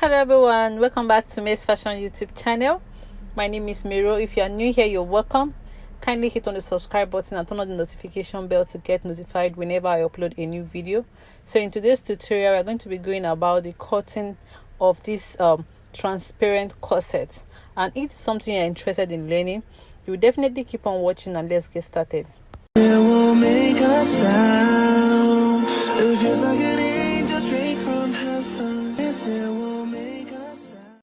Hello everyone, welcome back to May's Fashion YouTube channel. My name is Miro. If you are new here, you're welcome. Kindly hit on the subscribe button and turn on the notification bell to get notified whenever I upload a new video. So in today's tutorial, we're going to be going about the cutting of this transparent corset. And if it's something you're interested in learning, you will definitely keep on watching, and let's get started. It won't make a sound. It feels like an angel straight from heaven. It won't make a sound.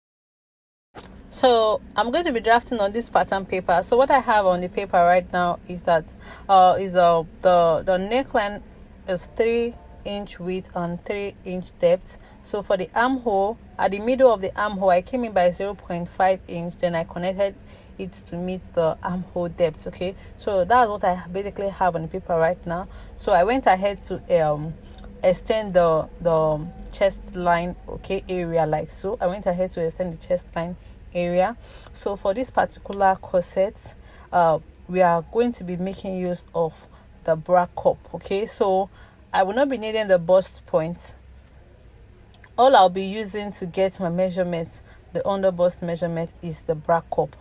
So I'm going to be drafting on this pattern paper. So what I have on the paper right now is that the neckline is 3-inch width and 3-inch depth. So for the armhole, at the middle of the armhole, I came in by 0.5 inch, then I connected it to meet the armhole depth. Okay, so that's what I basically have on the paper right now. So I went ahead to extend the chest line, okay, area like so. I went ahead to extend the chest line area. So for this particular corset, we are going to be making use of the bra cup. Okay, so I will not be needing the bust point. All I'll be using to get my measurement, the under bust measurement, is the bra cup.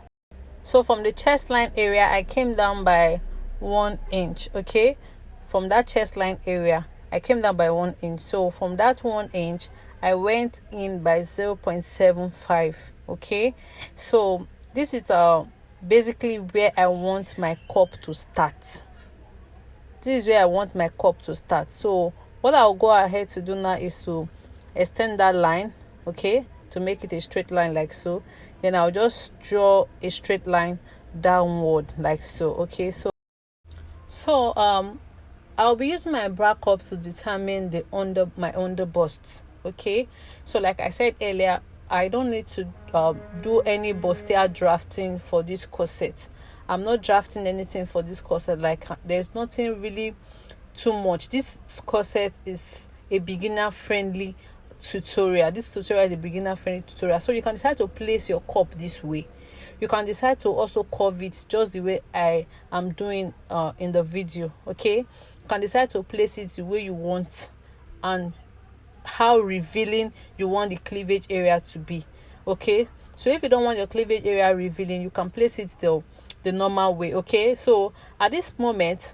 So from the chest line area, I came down by 1 inch. Okay, from that chest line area, I came down by 1 inch. So from that 1 inch, I went in by 0.75. Okay, so this is basically where I want my cup to start. This is where I want my cup to start. So what I'll go ahead to do now is to extend that line, okay, to make it a straight line like so. Then I'll just draw a straight line downward like so. Okay, so I'll be using my bra cup to determine my under bust. Okay, so like I said earlier, I don't need to do any bustier drafting for this corset. I'm not drafting anything for this corset. Like, there's nothing really too much. This corset is a beginner friendly tutorial. This tutorial is a beginner friendly tutorial, so you can decide to place your cup this way. You can decide to also curve it just the way I am doing in the video. Okay, you can decide to place it the way you want and how revealing you want the cleavage area to be. Okay, so if you don't want your cleavage area revealing, you can place it the normal way. Okay, so at this moment,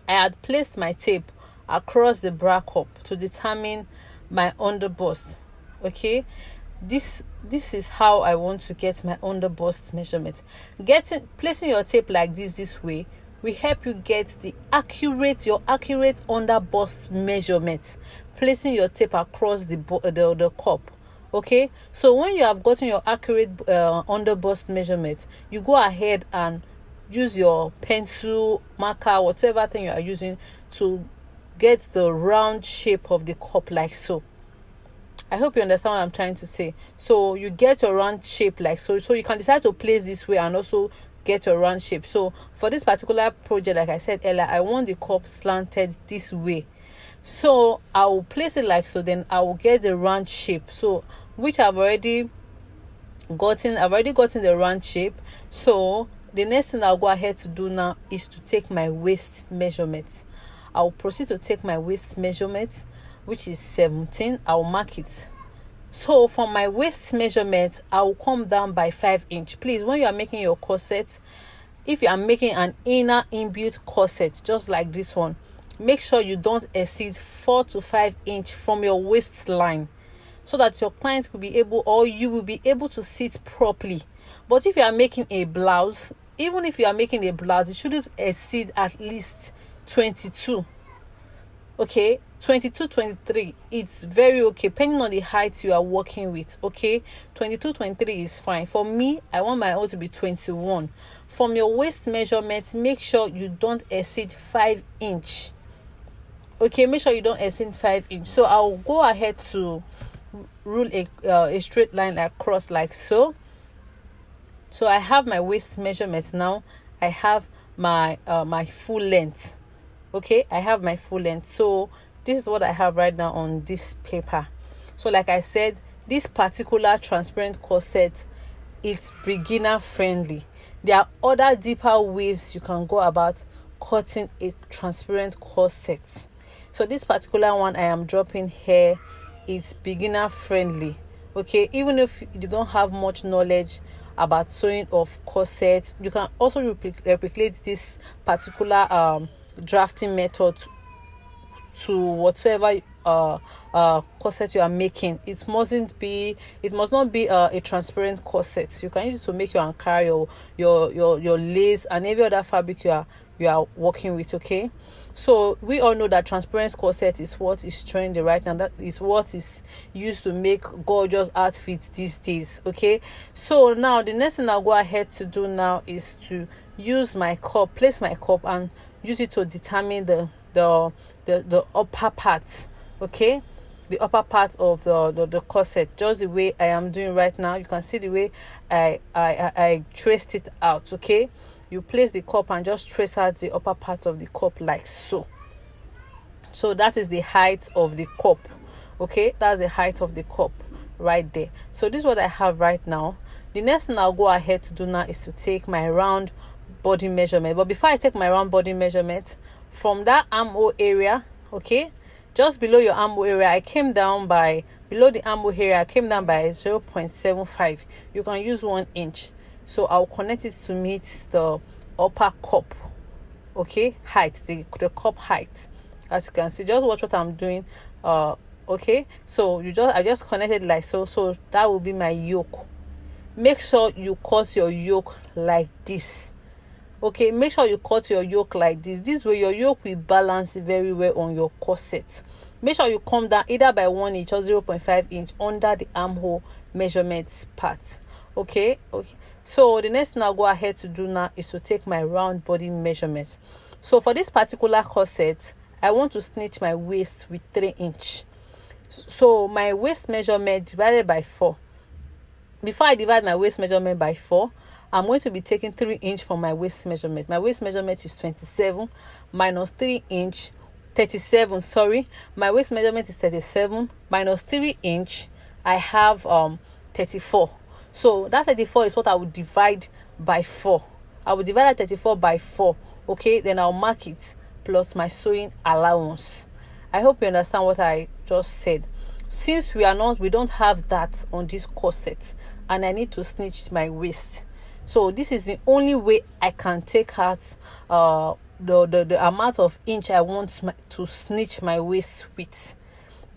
I had placed my tape across the bra cup to determine my under bust. Okay, this is how I want to get my under bust measurement. Placing your tape like this way will help you get your accurate under bust measurement. Placing your tape across the cup. Okay, so when you have gotten your accurate under bust measurement, you go ahead and use your pencil, marker, whatever thing you are using to get the round shape of the cup like so. I hope you understand what I'm trying to say. So you get a round shape like so. So you can decide to place this way and also get a round shape. So for this particular project, like I said earlier, I want the cup slanted this way. So I will place it like so, then I will get the round shape. So which I've already gotten the round shape. So the next thing I'll go ahead to do now is to take my waist measurement. I'll proceed to take my waist measurement, which is 17. I'll mark it. So from my waist measurement, I will come down by 5 inch. Please, when you are making your corset, if you are making an inner inbuilt corset just like this one, make sure you don't exceed 4 to 5 inch from your waistline, so that your client will be able, or you will be able, to sit properly. But if you are making a blouse, even if you are making a blouse, it shouldn't exceed at least 22. Okay, 22, 23, it's very okay depending on the height you are working with. Okay, 22, 23 is fine. For me, I want my own to be 21. From your waist measurement, make sure you don't exceed 5 inch. Okay, make sure you don't exceed 5 inch. So I'll go ahead to rule a straight line across like so. So I have my waist measurement now. I have my my full length. Okay, I have my full length. So this is what I have right now on this paper. So like I said, this particular transparent corset is beginner friendly. There are other deeper ways you can go about cutting a transparent corset. So this particular one I am dropping here is beginner friendly. Okay, even if you don't have much knowledge about sewing of corset, you can also replicate this particular drafting method to whatever corset you are making. It must not be a transparent corset. You can use it to make your ankara, your lace, and every other fabric you are working with. Okay, so we all know that transparent corset is what is trendy right now. That is what is used to make gorgeous outfits these days. Okay, so now the next thing I'll go ahead to do now is to use my cup, place my cup, and use it to determine the upper part. Okay, the upper part of the corset, just the way I am doing right now. You can see the way I traced it out. Okay, you place the cup and just trace out the upper part of the cup like so. So that is the height of the cup. Okay, that's the height of the cup right there. So this is what I have right now. The next thing I'll go ahead to do now is to take my round body measurement. But before I take my round body measurement, from that armhole area, okay, just below your armhole area, I came down by, below the armhole area, I came down by 0.75. You can use 1 inch. So I'll connect it to meet the upper cup, okay, height, the cup height. As you can see, just watch what I'm doing. Okay, so I just connected like so. So that will be my yoke. Make sure you cut your yoke like this. Okay, make sure you cut your yoke like this. This way your yoke will balance very well on your corset. Make sure you come down either by 1 inch or 0.5 inch under the armhole measurement part. Okay. So the next thing I'll go ahead to do now is to take my round body measurement. So for this particular corset, I want to snitch my waist with 3 inch. So my waist measurement divided by 4. Before I divide my waist measurement by 4, I'm going to be taking 3 inch from my waist measurement. My waist measurement is 27 minus 3 inch, 37. Sorry, my waist measurement is 37 minus 3 inch. I have 34. So that 34 is what I would divide by 4. I will divide that 34 by 4. Okay, then I'll mark it plus my sewing allowance. I hope you understand what I just said. Since we don't have that on this corset, and I need to snitch my waist. So this is the only way I can take out the amount of inch I want to snitch my waist with.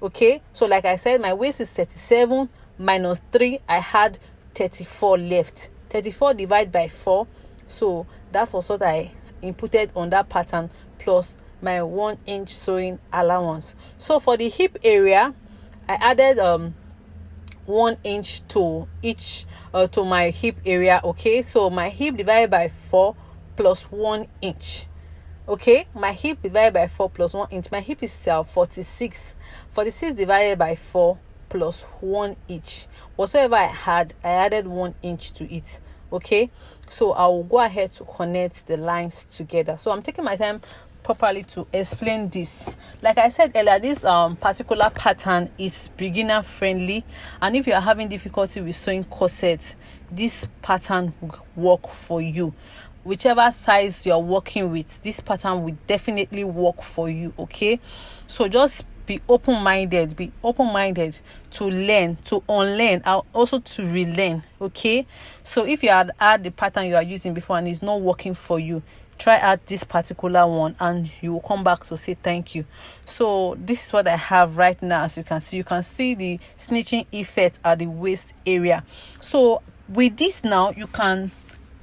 Okay, so like I said, my waist is 37 minus 3. I had 34 left. 34 divided by 4. So that was what I inputted on that pattern plus my 1 inch sewing allowance. So for the hip area, I added 1 inch to each to my hip area. Okay, so my hip divided by 4 plus 1 inch. Okay, my hip divided by 4 plus 1 inch. My hip is 46. 46 divided by 4 plus 1 inch. Whatever I had, I added 1 inch to it. Okay, so I will go ahead to connect the lines together. So I'm taking my time properly to explain this. Like I said earlier, this particular pattern is beginner friendly, and if you are having difficulty with sewing corsets, this pattern will work for you. Whichever size you are working with, this pattern will definitely work for you. Okay, so just be open-minded to learn, to unlearn, and also to relearn. Okay, so if you had the pattern you are using before and it's not working for you, try out this particular one and you will come back to say thank you. So this is what I have right now. As you can see the snitching effect at the waist area. So with this now, you can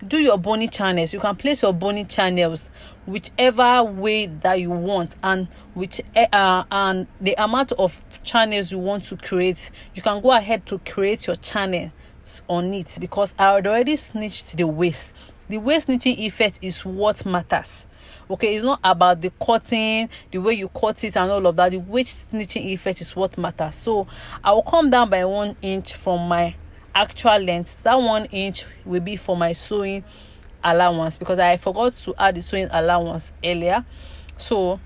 do your bony channels. You can place your bony channels whichever way that you want, and and the amount of channels you want to create, you can go ahead to create your channels on it, because I had already snitched the waist. The waist snitching effect is what matters. Okay, it's not about the cutting, the way you cut it and all of that. The waist snitching effect is what matters. So I will come down by 1 inch from my actual length. That 1 inch will be for my sewing allowance, because I forgot to add the sewing allowance earlier. So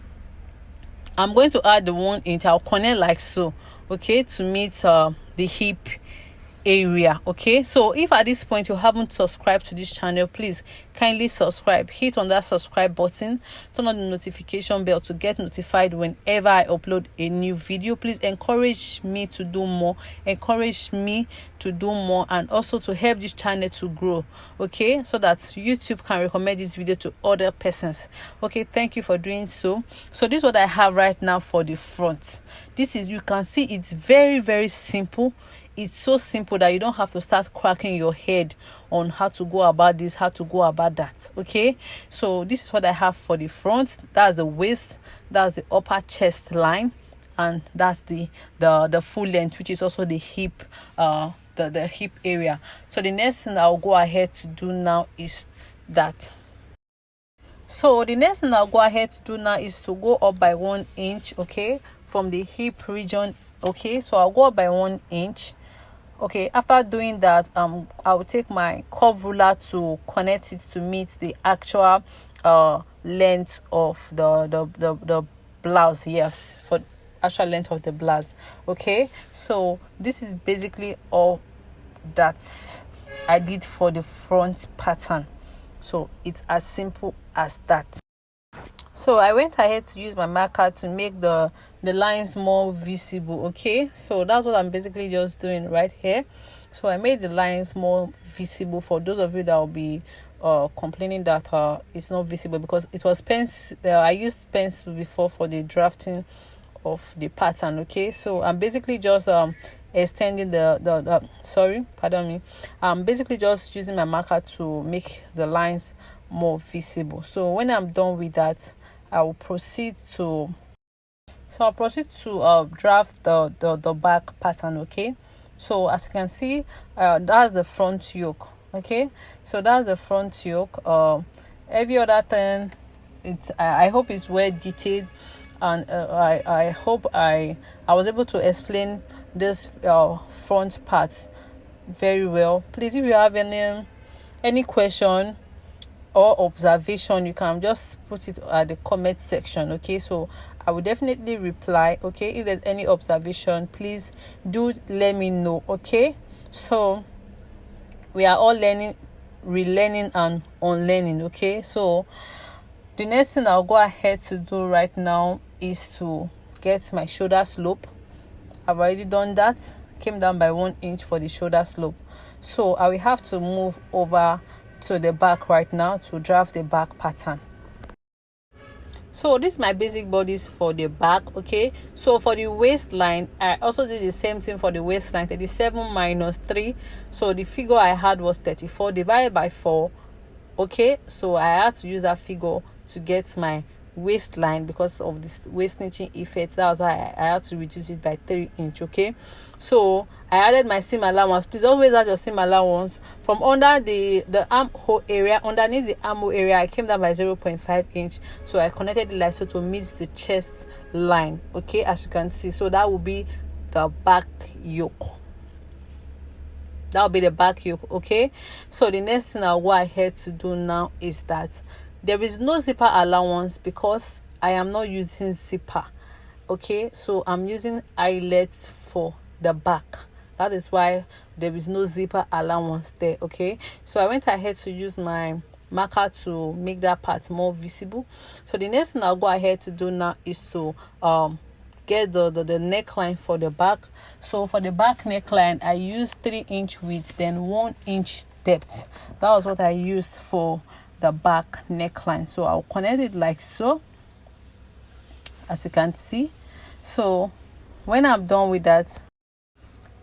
I'm going to add the 1 inch. I'll connect like so, okay, to meet the hip area. Okay, so if at this point you haven't subscribed to this channel, please kindly subscribe. Hit on that subscribe button, turn on the notification bell to get notified whenever I upload a new video. Please encourage me to do more, and also to help this channel to grow, okay, so that YouTube can recommend this video to other persons. Okay, thank you for doing so. So this is what I have right now for the front. This is, you can see it's very, very simple. It's so simple that you don't have to start cracking your head on how to go about this, how to go about that. Okay, so this is what I have for the front. That's the waist, that's the upper chest line, and that's the full length, which is also the hip, the hip area. So the next thing I'll go ahead to do now is that. So the next thing I'll go ahead to do now is to go up by 1 inch, okay, from the hip region. Okay, so I'll go up by 1 inch. Okay, after doing that, I'll take my curve ruler to connect it to meet the actual length of the blouse. Yes, for actual length of the blouse. Okay, so this is basically all that I did for the front pattern. So it's as simple as that. So I went ahead to use my marker to make the lines more visible. Okay, so that's what I'm basically just doing right here. So I made the lines more visible for those of you that will be complaining that it's not visible, because it was pencil. I used pencil before for the drafting of the pattern. Okay, so I'm basically just extending I'm basically just using my marker to make the lines more visible. So when I'm done with that, I'll proceed to draft the back pattern. Okay, so as you can see, that's the front yoke. Okay, so that's the front yoke. Every other thing, I hope it's well detailed, and I hope I was able to explain this front part very well. Please, if you have any question or observation, you can just put it at the comment section. Okay, so I will definitely reply. Okay, if there's any observation, please do let me know. Okay, so we are all learning, relearning and unlearning. Okay, so the next thing I'll go ahead to do right now is to get my shoulder slope. I've already done that, came down by 1 inch for the shoulder slope. So I will have to move over to the back right now to draft the back pattern. So this is my basic bodies for the back. Okay, so for the waistline, I also did the same thing for the waistline. 37 minus 3, so the figure I had was 34 divided by 4. Okay, so I had to use that figure to get my waistline because of this waist snitching effect. That's why I had to reduce it by 3 inch. Okay, so I added my seam allowance. Please always add your seam allowance from under the armhole area. Underneath the armhole area, I came down by 0.5 inch, so I connected it like so to meet the chest line. Okay, as you can see, so that will be the back yoke. That will be the back yoke. Okay, so the next thing I'll go ahead to do now is that there is no zipper allowance because I am not using zipper. Okay, so I'm using eyelets for the back. That is why there is no zipper allowance there. Okay, so I went ahead to use my marker to make that part more visible. So the next thing I'll go ahead to do now is to get the neckline for the back. So for the back neckline, I used 3 inch width, then 1 inch depth. That was what I used for the back neckline. So I'll connect it like so, as you can see. So when I'm done with that,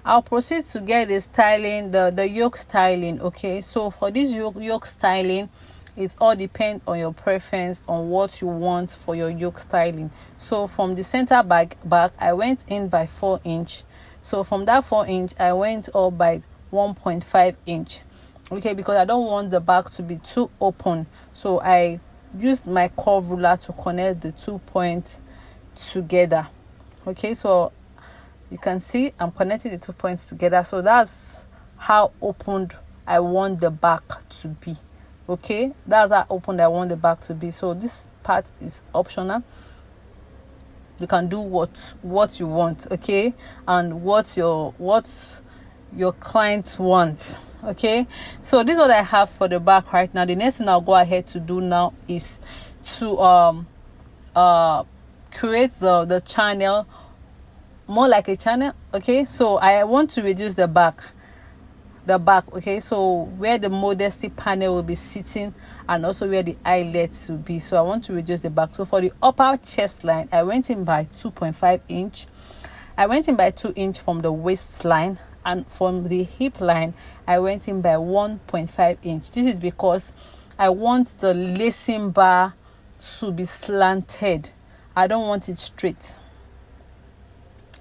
I'll proceed to get the styling, the yoke styling. Okay, so for this yoke styling, it all depends on your preference on what you want for your yoke styling. So from the center back I went in by 4 inch. So from that 4 inch I went up by 1.5 inch. Okay, because I don't want the back to be too open, so I used my curve ruler to connect the 2 points together. Okay, so you can see I'm connecting the 2 points together. So that's how opened I want the back to be. Okay, that's how opened I want the back to be. So this part is optional. You can do what you want. Okay, and what your clients want. Okay, so this is what I have for the back right now. The next thing I'll go ahead to do now is to create the channel more like a channel. Okay, so I want to reduce the back. Okay, so where the modesty panel will be sitting and also where the eyelets will be, so I want to reduce the back. So for the upper chest line, I went in by 2.5 inch. I went in by 2 inch from the waistline, and from the hip line I went in by 1.5 inch. This is because I want the lacing bar to be slanted. I don't want it straight.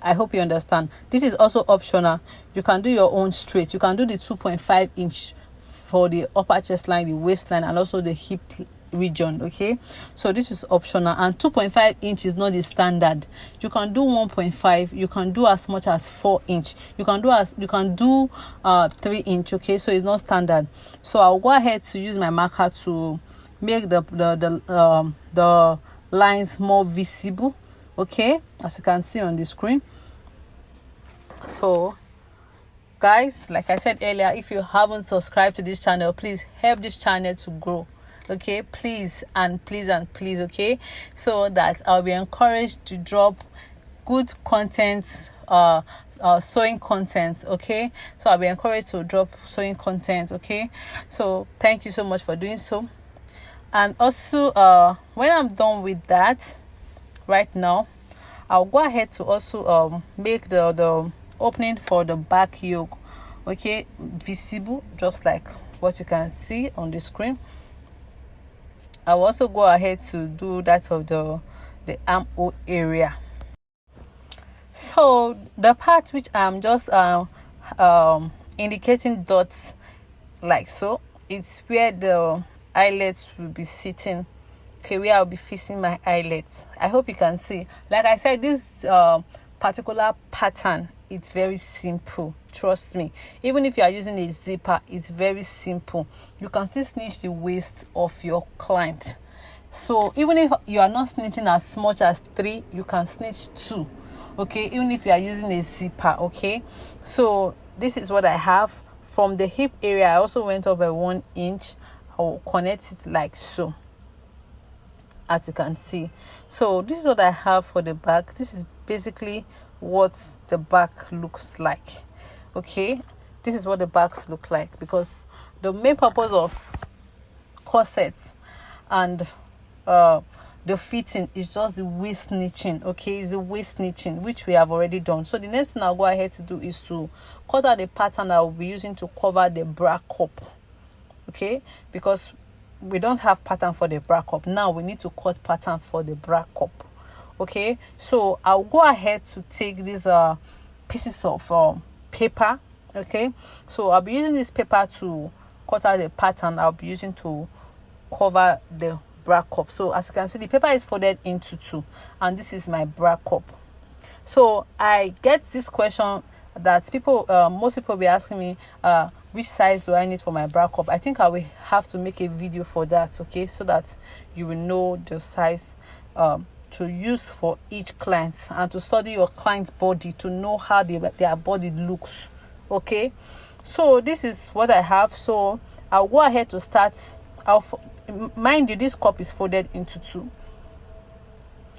I hope you understand. This is also optional. You can do your own straight. You can do the 2.5 inch for the upper chest line, the waistline, and also the hip region. Okay, so this is optional, and 2.5 inch is not the standard. You can do 1.5. You can do as much as 4 inch. You can do 3 inch. Okay, so it's not standard. So I'll go ahead to use my marker to make the lines more visible. Okay, as you can see on the screen. So guys, like I said earlier, if you haven't subscribed to this channel, please help this channel to grow. Okay, please and please and please. Okay, so that I'll be encouraged to drop good content, sewing content. Okay, so I'll be encouraged to drop sewing content. Okay, so thank you so much for doing so. And also when I'm done with that right now, I'll go ahead to also make the opening for the back yoke, okay, visible, just like what you can see on the screen. I'll also go ahead to do that of the armhole area. So the part which I'm just indicating dots like so, it's where the eyelets will be sitting. Okay, where I'll be fixing my eyelets. I hope you can see. Like I said, this particular pattern, it's very simple. Trust me. Even if you are using a zipper, it's very simple. You can still snitch the waist of your client. So even if you are not snitching as much as 3, you can snitch 2. Okay, even if you are using a zipper. Okay, so this is what I have. From the hip area, I also went up by 1 inch. I will connect it like so, as you can see. So this is what I have for the back. This is basically what the back looks like. Okay, this is what the backs look like, because the main purpose of corsets and the fitting is just the waist snitching. Okay, it's the waist snitching, which we have already done. So the next thing I'll go ahead to do is to cut out the pattern I will be using to cover the bra cup. Okay, because we don't have pattern for the bra cup. Now we need to cut pattern for the bra cup. Okay, so I'll go ahead to take these pieces of paper. Okay, so I'll be using this paper to cut out the pattern I'll be using to cover the bra cup. So as you can see, the paper is folded into 2, and this is my bra cup. So I get this question that most people be asking me, which size do I need for my bra cup? I think I will have to make a video for that. Okay, so that you will know the size to use for each client, and to study your client's body to know how their body looks. Okay, so this is what I have. So I'll go ahead to start. Mind you, this cup is folded into 2.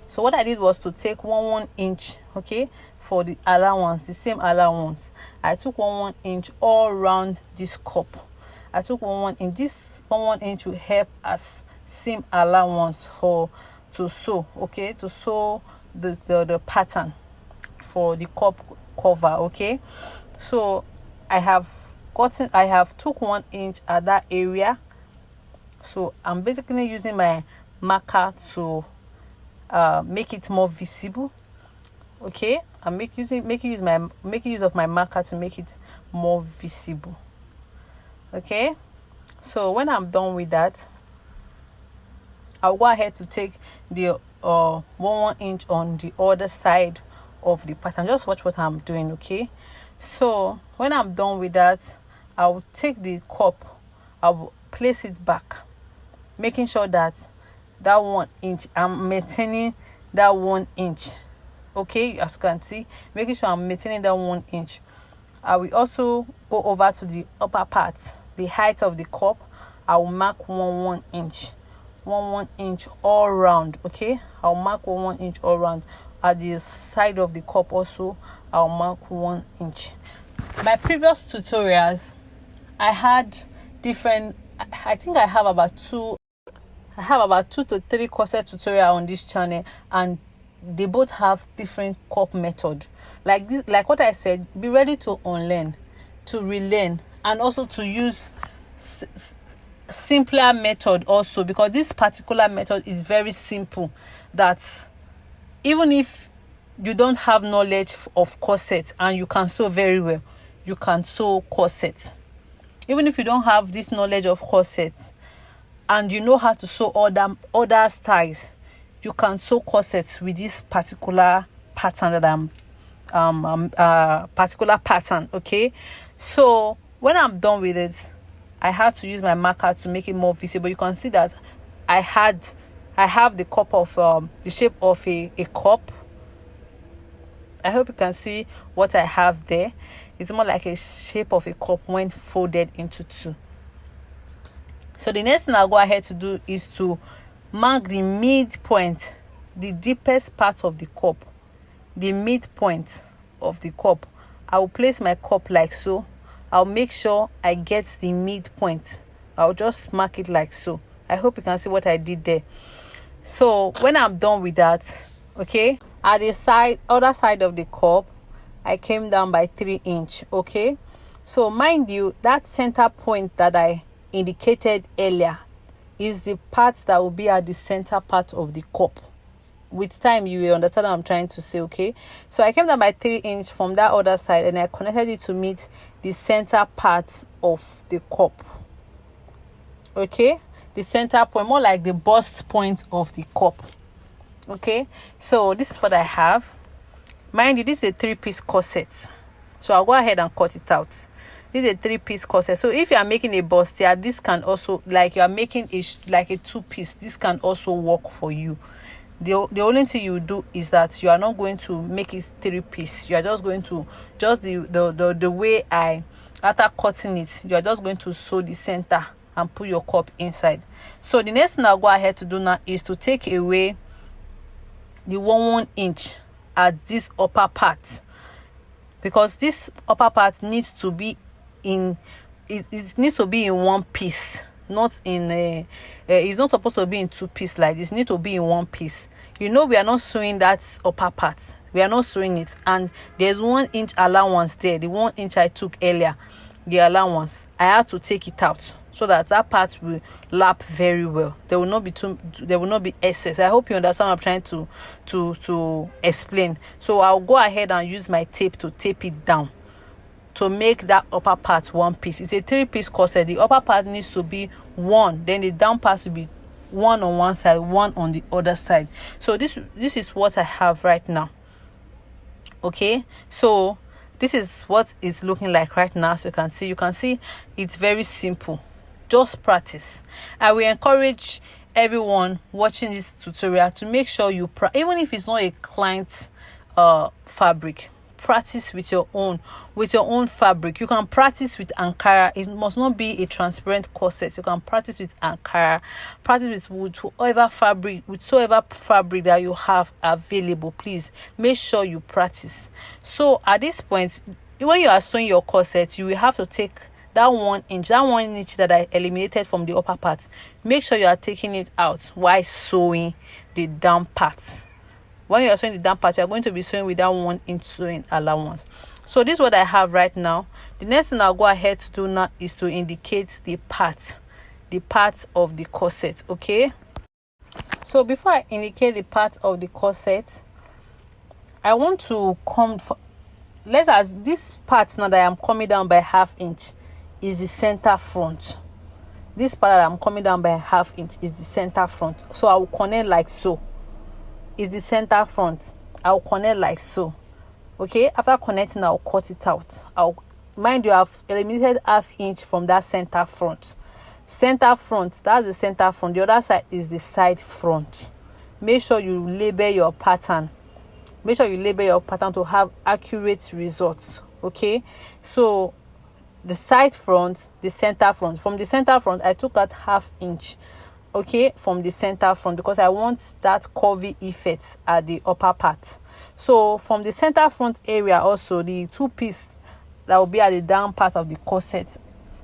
So what I did was to take 1 inch, okay, for the allowance, the same allowance. I took 1 inch all around this cup. I took 1 inch. This 1 inch will help as same allowance to sew, okay, to sew the pattern for the cup cover. Okay, so I have took 1 inch at that area. So I'm basically using my marker to make it more visible. Okay, I'm making use of my marker to make it more visible. Okay, so when I'm done with that, I'll go ahead to take the 1 inch on the other side of the pattern. Just watch what I'm doing. Okay, so when I'm done with that, I'll take the cup, I'll place it back, making sure that 1 inch, I'm maintaining that 1 inch. Okay, as you can see, making sure I'm maintaining that 1 inch. I will also go over to the upper part, the height of the cup. I will mark 1 inch, 1 inch all round. Okay, I'll mark 1 inch all round. At the side of the cup also, I'll mark 1 inch. My previous tutorials, I had different, I think I have about two to three corset tutorial on this channel, and they both have different cup method. Like this, like what I said, be ready to unlearn, to relearn, and also to use simpler method also, because this particular method is very simple, that even if you don't have knowledge of corset and you can sew very well, you can sew corset. Even if you don't have this knowledge of corset and you know how to sew other styles, you can sew corsets with this particular pattern that I'm particular pattern. Okay, so when I'm done with it, I had to use my marker to make it more visible. You can see that I have the cup of the shape of a cup. I hope you can see what I have there. It's more like a shape of a cup when folded into two. So the next thing I'll go ahead to do is to mark the midpoint, the deepest part of the cup, the midpoint of the cup. I will place my cup like so. I'll make sure I get the midpoint. I'll just mark it like so. I hope you can see what I did there. So when I'm done with that, okay, at the other side of the cup, I came down by 3 inch. Okay, so mind you, that center point that I indicated earlier is the part that will be at the center part of the cup. With time, you will understand what I'm trying to say. Okay, so I came down by 3 inch from that other side, and I connected it to meet the center part of the cup. Okay, the center point, more like the bust point of the cup. Okay, so this is what I have. Mind you, this is a 3-piece corset, so I'll go ahead and cut it out. This is a 3-piece corset. So if you are making a bustier, this can also, like you are making like a 2-piece, this can also work for you. The only thing you do is that you are not going to make it 3-piece. You are just going to, just the way after cutting it, you are just going to sew the center and put your cup inside. So the next thing I'll go ahead to do now is to take away the 1 inch at this upper part, because this upper part needs to be in it needs to be in 1 piece, not in a it's not supposed to be in 2 pieces like this. It needs to be in 1 piece. You know, we are not sewing that upper part, we are not sewing it, and there's 1 inch allowance there. The 1 inch I took earlier, the allowance, I had to take it out so that part will lap very well. There will not be excess. I hope you understand what I'm trying to explain. So I'll go ahead and use my tape to tape it down to make that upper part 1 piece. It's a 3-piece corset. The upper part needs to be 1, then the down part will be 1 on one side, 1 on the other side. So this is what I have right now. Okay, so this is what it's looking like right now. So you can see it's very simple. Just practice. I will encourage everyone watching this tutorial to make sure you even if it's not a client fabric, practice with your own fabric. You can practice with Ankara. It must not be a transparent corset. You can practice with Ankara, practice with whatever fabric that you have available. Please make sure you practice. So at this point, when you are sewing your corset, you will have to take that 1 inch that I eliminated from the upper part. Make sure you are taking it out while sewing the down parts. When you are sewing the down part, you are going to be sewing with that 1 inch sewing allowance. So this is what I have right now. The next thing I'll go ahead to do now is to indicate the part of the corset. Okay, so before I indicate the part of the corset, I want to let's ask this part now that I'm coming down by 1/2 inch is the center front. This part that I'm coming down by 1/2 inch is the center front. So I will connect like so. Is the center front. I will connect like so. Okay, after connecting, I'll cut it out. Mind you, I've eliminated 1/2 inch from that center front. Center front, that's the center front. The other side is the side front. Make sure you label your pattern. Make sure you label your pattern to have accurate results. Okay, so the side front, the center front. From the center front, I took out 1/2 inch, okay, from the center front, because I want that curvy effect at the upper part. So from the center front area, also the 2-piece that will be at the down part of the corset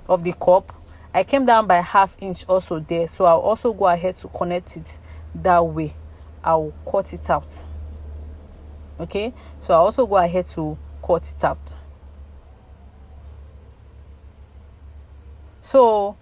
of the cup, I came down by 1/2 inch also there. So I'll also go ahead to connect it that way. I'll cut it out. Okay, so I'll also go ahead to cut it out. So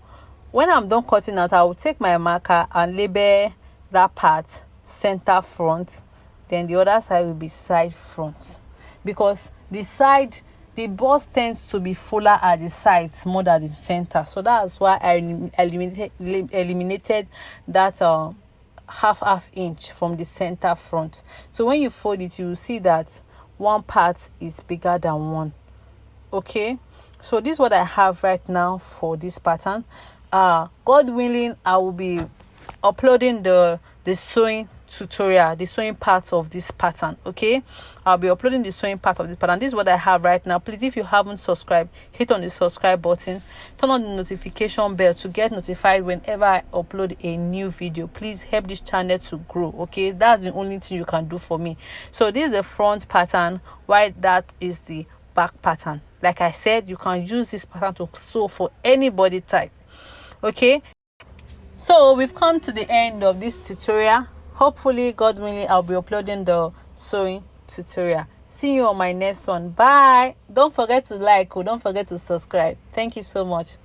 when I'm done cutting out, I will take my marker and label that part center front, then the other side will be side front, because the bust tends to be fuller at the sides more than the center. So that's why I eliminated that 1/2 inch from the center front. So when you fold it, you will see that one part is bigger than one. Okay, so this is what I have right now for this pattern. God willing, I will be uploading the sewing tutorial, the sewing part of this pattern. Okay, I'll be uploading the sewing part of this pattern. This is what I have right now. Please, if you haven't subscribed, hit on the subscribe button, turn on the notification bell to get notified whenever I upload a new video. Please help this channel to grow. Okay, that's the only thing you can do for me. So this is the front pattern, while that is the back pattern. Like I said, you can use this pattern to sew for any body type. Okay, so we've come to the end of this tutorial. Hopefully, God willing, I'll be uploading the sewing tutorial. See you on my next one. Bye. Don't forget to like, or don't forget to subscribe. Thank you so much.